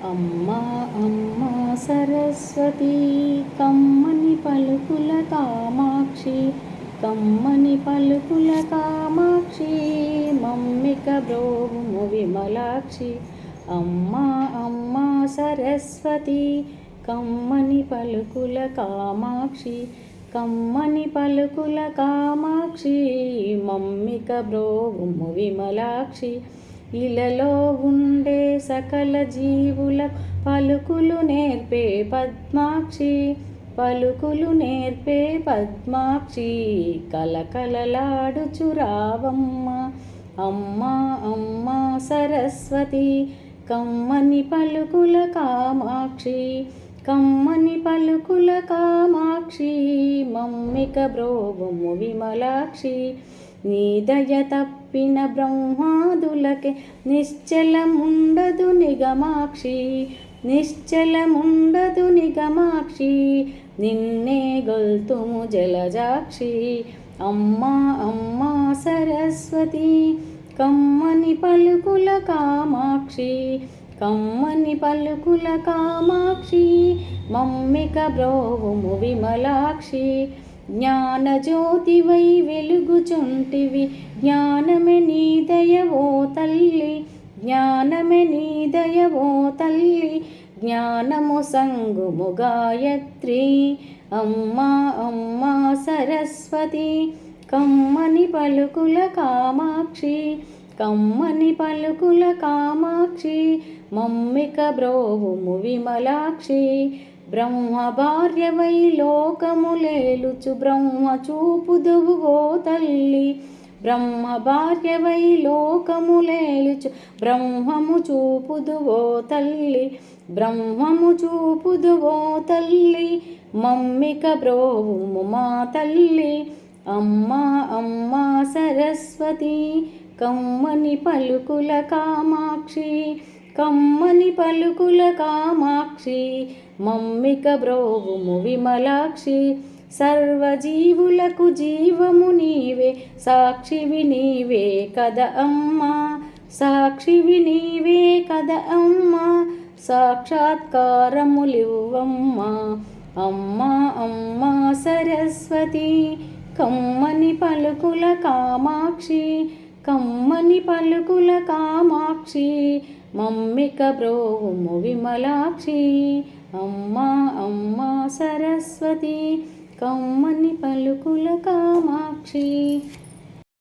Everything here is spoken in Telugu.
అమ్మా అమ్మా సరస్వతి కమ్మని పలుకుల కామాక్షి, కమ్మని పలుకుల కామాక్షి, మమ్మిక బ్రోవుము విమలాక్షి. అమ్మా అమ్మా సరస్వతి కమ్మని పలుకుల కామాక్షి, కమ్మని పలుకుల కామాక్షి, మమ్మిక బ్రోవుము విమలాక్షి. ఇలలో ఉండే సకల జీవుల పలుకులు నేర్పే పద్మాక్షి, పలుకులు నేర్పే పద్మాక్షి, కలకలలాడుచు రావమ్మ. అమ్మా అమ్మా సరస్వతి కమ్మని పలుకుల కామాక్షి, కమ్మని పలుకుల కామాక్షి, మమ్మిక బ్రోవుము విమలాక్షి. నీ దయ తప్పిన బ్రహ్మాదులకే నిశ్చలముండదు నిగమాక్షి, నిశ్చలముండదు నిగమాక్షి, నిన్నే గొల్తుము జలజాక్షి. అమ్మా అమ్మా సరస్వతి కమ్మని పలుకుల కామాక్షి, కమ్మని పలుకుల కామాక్షి, మమ్మిక బ్రోవుము విమలాక్షి. జ్ఞానజ్యోతివై వెలుగుచుంటివి, జ్ఞానమే నీ దయవో తల్లి, జ్ఞానమే నీ దయవో తల్లి, జ్ఞానము సంగుము గాయత్రి. అమ్మా అమ్మా సరస్వతి కమ్మని పలుకుల కామాక్షి, కమ్మని పలుకుల కామాక్షి, మమ్మిక బ్రోవుము విమలాక్షి. బ్రహ్మ భార్యవై లోకములేలుచు బ్రహ్మ చూపుదువు ఓ తల్లి, బ్రహ్మ భార్యవై లోకములేలుచు బ్రహ్మము చూపుదువో తల్లి, బ్రహ్మము చూపుదువో తల్లి, మమ్మిక బ్రోవుము మా తల్లి. అమ్మా అమ్మా సరస్వతి కమ్మని పలుకుల కామాక్షి, కమ్మని పలుకుల కామాక్షి, మమ్మిక బ్రోవుము విమలాక్షి. సర్వజీవులకు జీవము నీవే, సాక్షివి నీవే కద అమ్మా, సాక్షివి నీవే కద అమ్మా, సాక్షాత్కారములివ్వమ్మా. అమ్మా అమ్మా సరస్వతి కమ్మని పలుకుల కామాక్షి, కమ్మని పలుకుల కామాక్షి, మమ్మిక బ్రోవుము విమలాక్షి. అమ్మా అమ్మా సరస్వతి కమ్మని పలుకుల కామాక్షి.